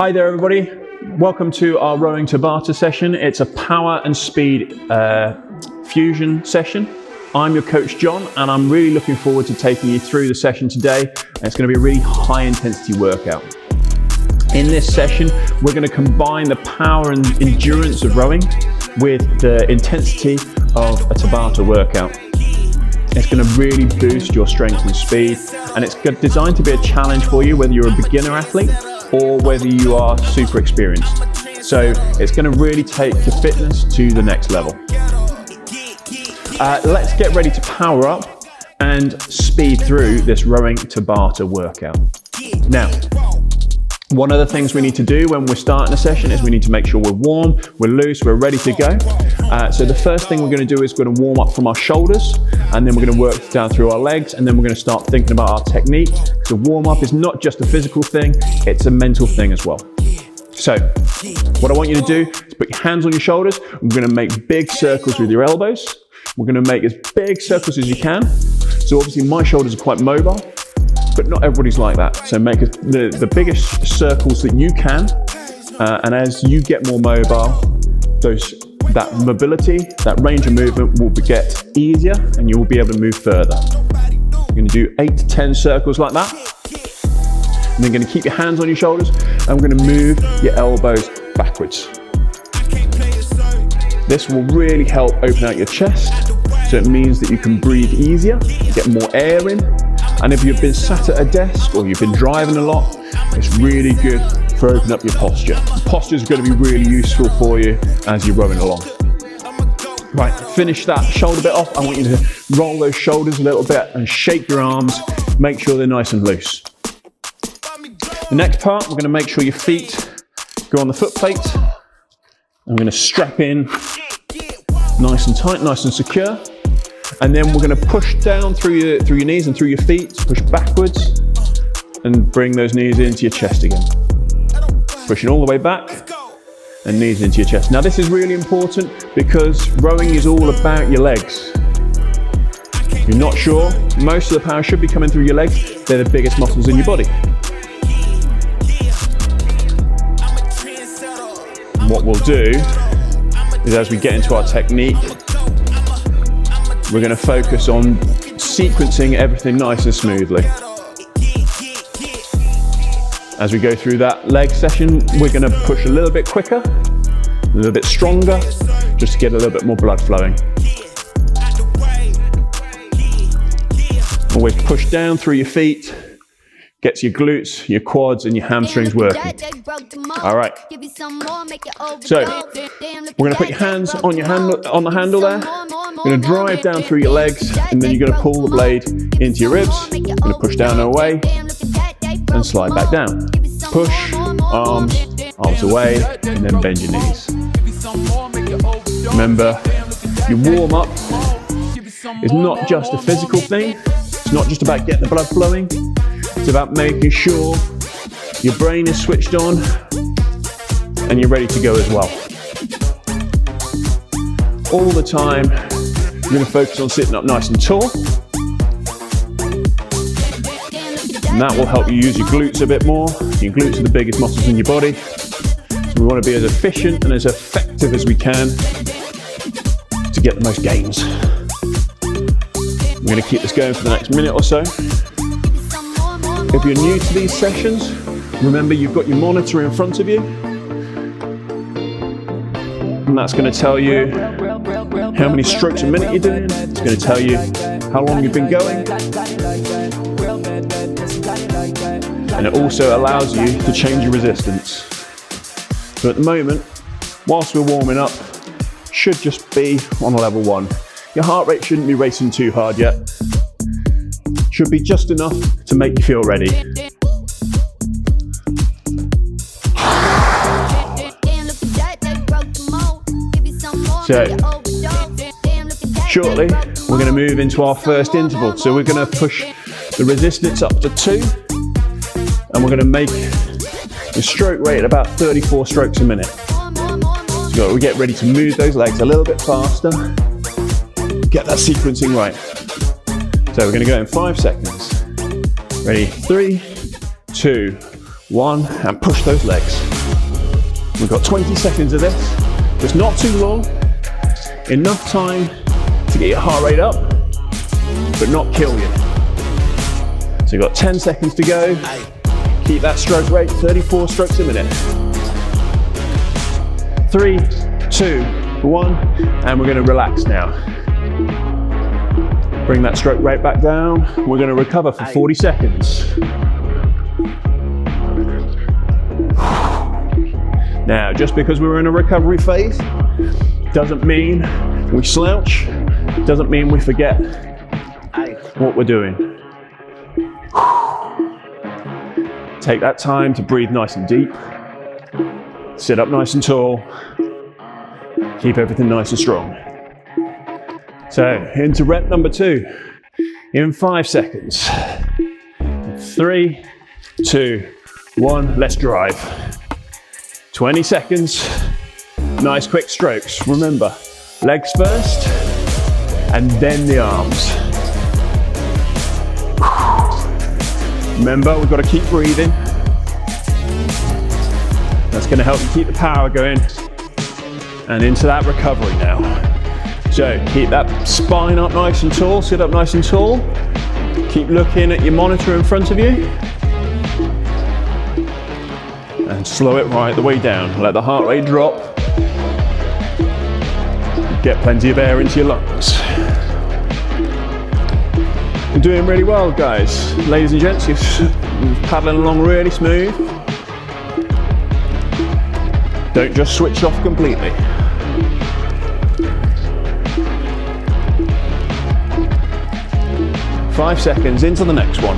Hi there everybody, welcome to our Rowing Tabata session. It's a power and speed fusion session. I'm your coach John and I'm really looking forward to taking you through the session today. And it's going to be a really high intensity workout. In this session we're going to combine the power and endurance of rowing with the intensity of a Tabata workout. It's going to really boost your strength and speed, and it's designed to be a challenge for you whether you're a beginner athlete or whether you are super experienced. So it's going to really take your fitness to the next level. Let's get ready to power up and speed through this Rowing Tabata workout. Now, one of the things we need to do when we're starting a session is we need to make sure we're warm, we're loose, we're ready to go. So the first thing we're going to do is we're going to warm up from our shoulders, and then we're going to work down through our legs, and then we're going to start thinking about our technique. So warm up is not just a physical thing, it's a mental thing as well. So what I want you to do is put your hands on your shoulders. We're going to make big circles with your elbows. We're going to make as big circles as you can. So obviously my shoulders are quite mobile, but not everybody's like that. So make the biggest circles that you can, and as you get more mobile, that mobility, that range of movement will get easier and you will be able to move further. You're going to do 8 to 10 circles like that. And then you're going to keep your hands on your shoulders and we're going to move your elbows backwards. This will really help open out your chest, so it means that you can breathe easier, get more air in. And if you've been sat at a desk or you've been driving a lot, it's really good for opening up your posture. Posture is going to be really useful for you as you're rowing along. Right, finish that shoulder bit off. I want you to roll those shoulders a little bit and shake your arms. Make sure they're nice and loose. The next part, we're going to make sure your feet go on the foot plate. I'm going to strap in nice and tight, nice and secure. And then we're going to push down through your knees and through your feet, push backwards and bring those knees into your chest again. Pushing all the way back and knees into your chest. Now this is really important because rowing is all about your legs. If you're not sure, most of the power should be coming through your legs. They're the biggest muscles in your body. And what we'll do is as we get into our technique, we're going to focus on sequencing everything nice and smoothly. As we go through that leg session, we're going to push a little bit quicker, a little bit stronger, just to get a little bit more blood flowing. Always push down through your feet, gets your glutes, your quads and your hamstrings working. All right. So we're going to put your hands on the handle there. You're going to drive down through your legs and then you're going to pull the blade into your ribs. You're going to push down and away and slide back down. Push, arms away, and then bend your knees. Remember, your warm up is not just a physical thing. It's not just about getting the blood flowing. It's about making sure your brain is switched on and you're ready to go as well. All the time, you're going to focus on sitting up nice and tall. And that will help you use your glutes a bit more. Your glutes are the biggest muscles in your body. So we want to be as efficient and as effective as we can to get the most gains. We're going to keep this going for the next minute or so. If you're new to these sessions, remember you've got your monitor in front of you. And that's going to tell you how many strokes a minute you're doing. It's going to tell you how long you've been going. And it also allows you to change your resistance. So at the moment, whilst we're warming up, should just be on a level 1. Your heart rate shouldn't be racing too hard yet. Should be just enough to make you feel ready. So, shortly, we're going to move into our first interval. So we're going to push the resistance up to 2, and we're going to make the stroke rate at about 34 strokes a minute. So we get ready to move those legs a little bit faster, get that sequencing right. So we're going to go in 5 seconds. Ready? 3, 2, 1, and push those legs. We've got 20 seconds of this. It's not too long. Enough time to get your heart rate up, but not kill you. So you've got 10 seconds to go. Keep that stroke rate, 34 strokes a minute. 3, 2, 1, and we're gonna relax now. Bring that stroke rate back down. We're gonna recover for 40 seconds. Now, just because we're in a recovery phase, doesn't mean we slouch, doesn't mean we forget what we're doing. Take that time to breathe nice and deep. Sit up nice and tall. Keep everything nice and strong. So, into rep number 2 in 5 seconds. 3, 2, 1, let's drive. 20 seconds. Nice quick strokes. Remember, legs first and then the arms. Remember, we've got to keep breathing. That's going to help you keep the power going. And into that recovery now. So keep that spine up nice and tall, sit up nice and tall. Keep looking at your monitor in front of you. And slow it right the way down. Let the heart rate drop. Get plenty of air into your lungs. You're doing really well, guys. Ladies and gents, you're paddling along really smooth. Don't just switch off completely. Five seconds into the next one.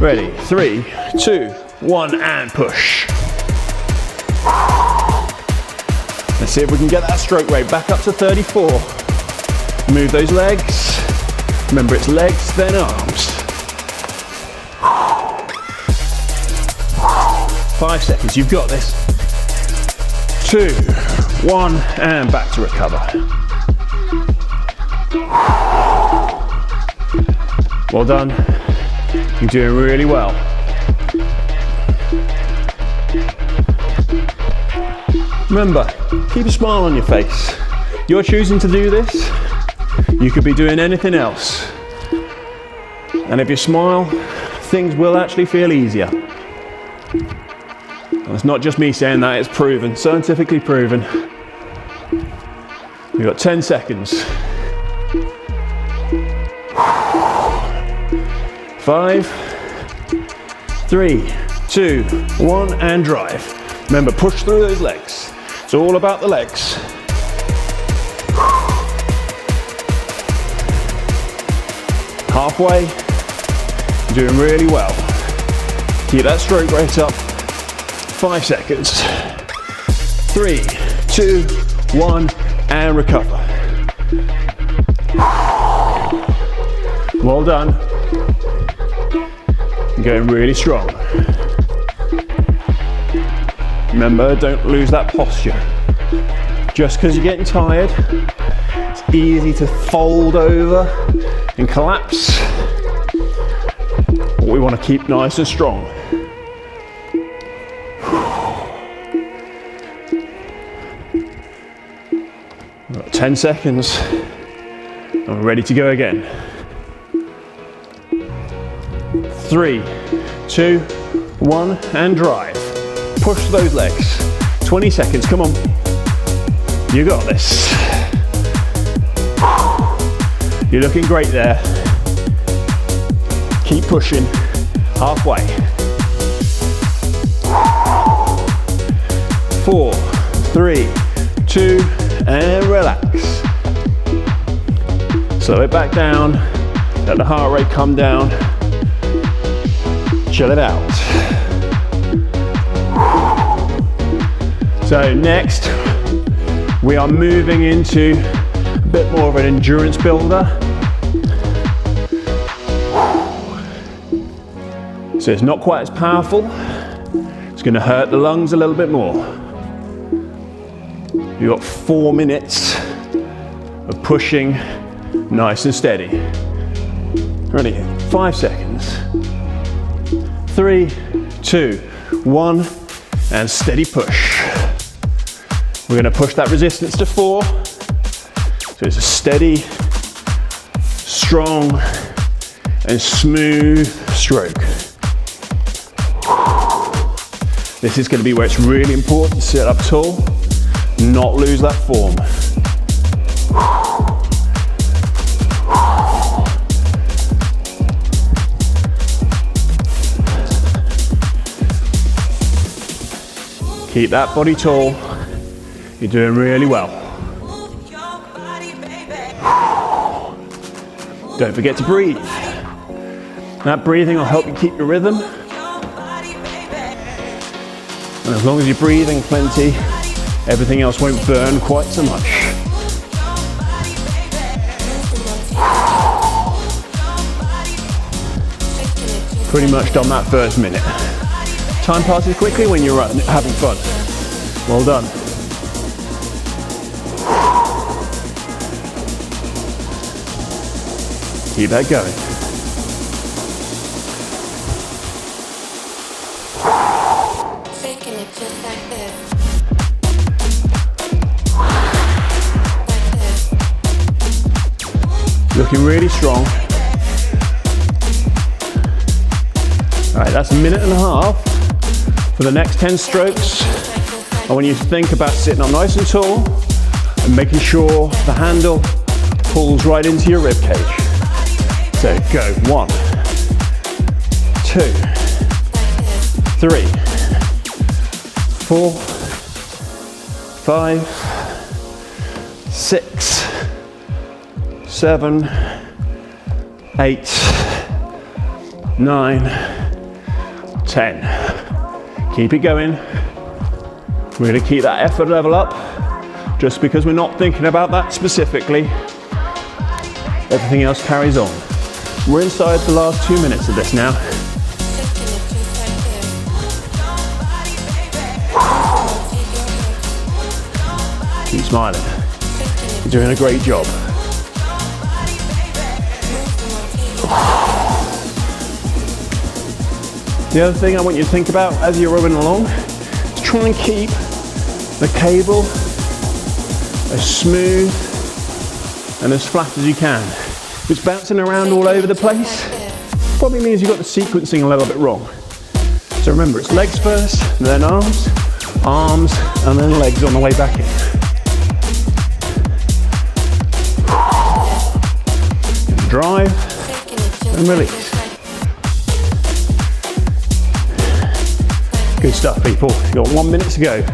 Ready, 3, 2, 1, and push. Let's see if we can get that stroke rate back up to 34. Move those legs. Remember, it's legs, then arms. 5 seconds, you've got this. 2, 1, and back to recover. Well done. You're doing really well. Remember, keep a smile on your face. You're choosing to do this. You could be doing anything else. And if you smile, things will actually feel easier. And it's not just me saying that, it's proven, scientifically proven. You've got 10 seconds. 5, 3, 2, 1, and drive. Remember, push through those legs. It's all about the legs. Halfway, doing really well. Keep that stroke rate up. 5 seconds. 3, 2, 1, and recover. Well done. You're going really strong. Remember, don't lose that posture. Just because you're getting tired, it's easy to fold over and collapse. But we want to keep nice and strong. We've got 10 seconds and we're ready to go again. 3, 2, 1, and drive. Push those legs. 20 seconds, come on. You got this. You're looking great there. Keep pushing. Halfway. 4, 3, 2, and relax. Slow it back down. Let the heart rate come down. Chill it out. So next, we are moving into a bit more of an endurance builder. So it's not quite as powerful. It's going to hurt the lungs a little bit more. You've got 4 minutes of pushing nice and steady. Ready? 5 seconds. 3, 2, 1, and steady push. We're gonna push that resistance to 4. So it's a steady, strong, and smooth stroke. This is gonna be where it's really important to sit up tall, not lose that form. Keep that body tall. You're doing really well. Don't forget to breathe. That breathing will help you keep your rhythm. And as long as you're breathing plenty, everything else won't burn quite so much. Pretty much done that first minute. Time passes quickly when you're having fun. Well done. Keep that going. Shaking it just like this. Like this. Looking really strong. All right, that's a minute and a half for the next 10 strokes. I want you to think about sitting up nice and tall and making sure the handle pulls right into your rib cage. So go 1, 2, 3, 4, 5, 6, 7, 8, 9, 10. Keep it going. We're going to keep that effort level up. Just because we're not thinking about that specifically, everything else carries on. We're inside the last 2 minutes of this now. Keep smiling. You're doing a great job. The other thing I want you to think about as you're rowing along is try and keep the cable as smooth and as flat as you can. If it's bouncing around all over the place, probably means you've got the sequencing a little bit wrong. So remember, it's legs first, then arms, and then legs on the way back in. And drive and release. Good stuff, people. You've got 1 minute to go.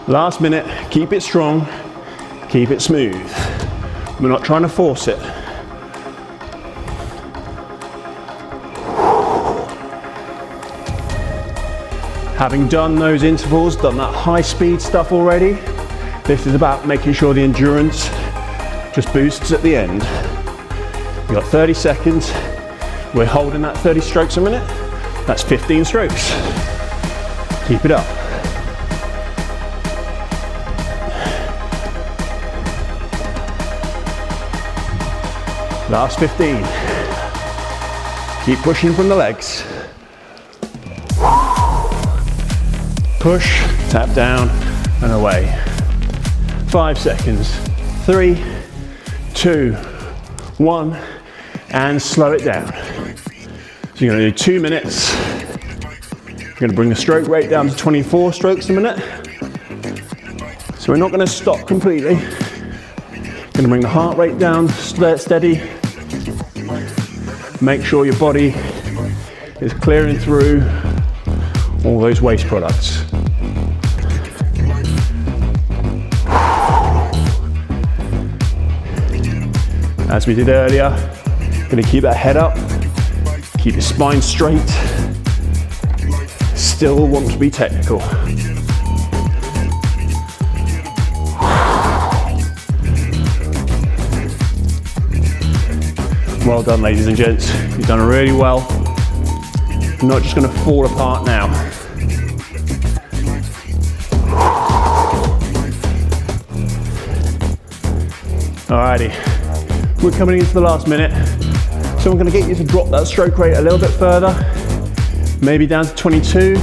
Last minute, keep it strong, keep it smooth. We're not trying to force it. Having done those intervals, done that high speed stuff already, this is about making sure the endurance just boosts at the end. You've got 30 seconds. We're holding that 30 strokes a minute. That's 15 strokes. Keep it up. Last 15. Keep pushing from the legs. Push, tap down, and away. 5 seconds. 3, 2, 1, and slow it down. So you're going to do 2 minutes. You're going to bring the stroke rate down to 24 strokes a minute. So we're not going to stop completely. Going to bring the heart rate down steady. Make sure your body is clearing through all those waste products. As we did earlier, going to keep that head up, keep your spine straight, still want to be technical. Well done, ladies and gents. You've done really well. You're not just going to fall apart now. Alrighty, we're coming into the last minute. So So I'm going to get you to drop that stroke rate a little bit further, maybe down to 22,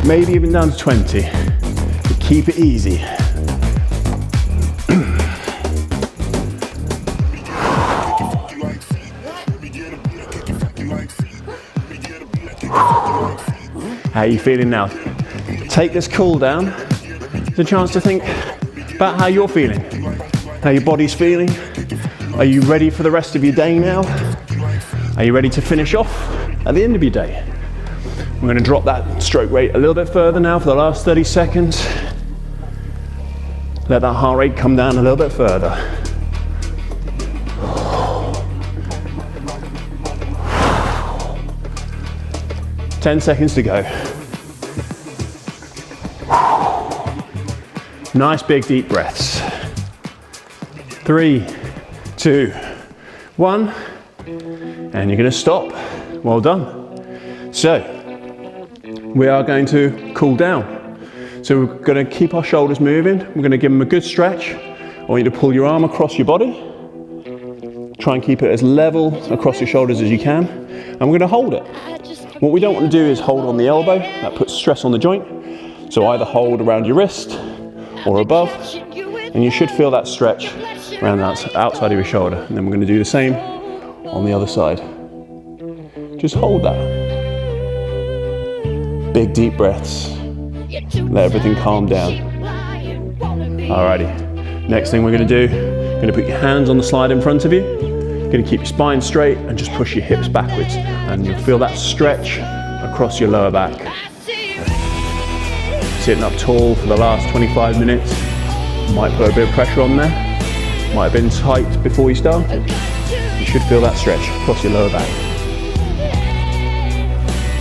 maybe even down to 20. But keep it easy. How are you feeling now? Take this cool down. It's a chance to think about how you're feeling, how your body's feeling. Are you ready for the rest of your day now? Are you ready to finish off at the end of your day? We're going to drop that stroke rate a little bit further now for the last 30 seconds. Let that heart rate come down a little bit further. Ten seconds to go. Nice big deep breaths. 3, 2, 1, and you're going to stop. Well done. So, we are going to cool down. So we're going to keep our shoulders moving. We're going to give them a good stretch. I want you to pull your arm across your body. Try and keep it as level across your shoulders as you can. And we're going to hold it. What we don't want to do is hold on the elbow. That puts stress on the joint. So either hold around your wrist or above, and you should feel that stretch around the outside of your shoulder. And then we're going to do the same on the other side. Just hold that. Big deep breaths. Let everything calm down. Alrighty. Next thing we're going to do, you're going to put your hands on the slide in front of you. You're going to keep your spine straight and just push your hips backwards. And you'll feel that stretch across your lower back. Sitting up tall for the last 25 minutes. Might put a bit of pressure on there. Might have been tight before you started. You should feel that stretch across your lower back.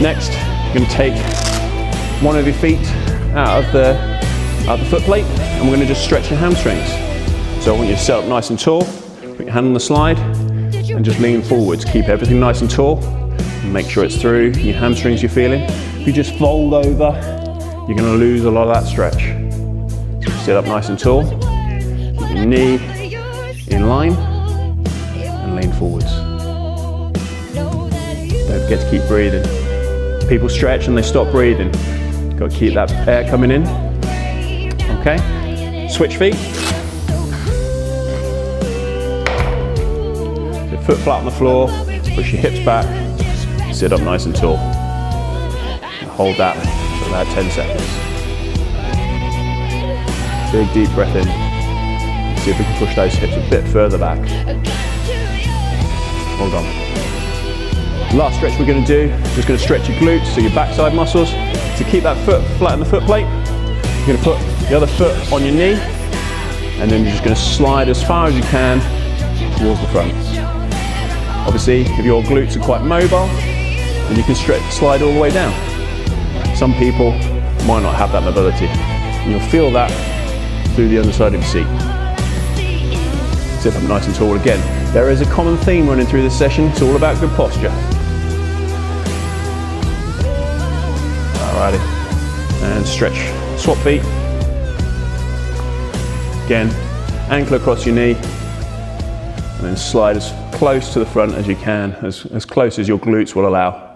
Next, you're going to take one of your feet out of the foot plate, and we're going to just stretch your hamstrings. So I want you to sit up nice and tall, put your hand on the slide, and just lean forwards. Keep everything nice and tall, and make sure it's through your hamstrings you're feeling. If you just fold over, you're going to lose a lot of that stretch. So sit up nice and tall, keep your knee in line, and lean forwards. Don't forget to keep breathing. People stretch and they stop breathing. Got to keep that air coming in. Okay, switch feet. So foot flat on the floor, push your hips back, sit up nice and tall. Hold that for about 10 seconds. Big deep breath in. See if we can push those hips a bit further back. Hold on. Last stretch we're going to do, just going to stretch your glutes, so your backside muscles. To keep that foot flat on the foot plate, you're going to put the other foot on your knee, and then you're just going to slide as far as you can towards the front. Obviously, if your glutes are quite mobile, then you can slide all the way down. Some people might not have that mobility, and you'll feel that through the underside of your seat. Sit up nice and tall again. There is a common theme running through this session. It's all about good posture. Alrighty, and stretch, swap feet. Again, ankle across your knee, and then slide as close to the front as you can, as close as your glutes will allow.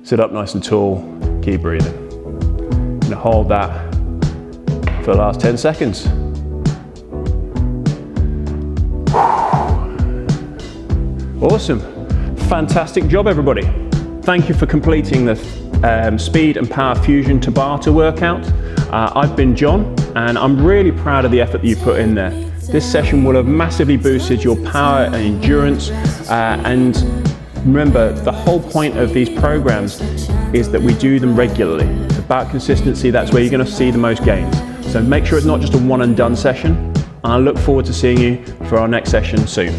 Sit up nice and tall, keep breathing. And hold that for the last 10 seconds. Awesome, fantastic job everybody. Thank you for completing the Speed and Power Fusion Tabata workout. I've been John, and I'm really proud of the effort that you put in there. This session will have massively boosted your power and endurance, and remember, the whole point of these programs is that we do them regularly. It's about consistency. That's where you're going to see the most gains. So make sure it's not just a one and done session. I look forward to seeing you for our next session soon.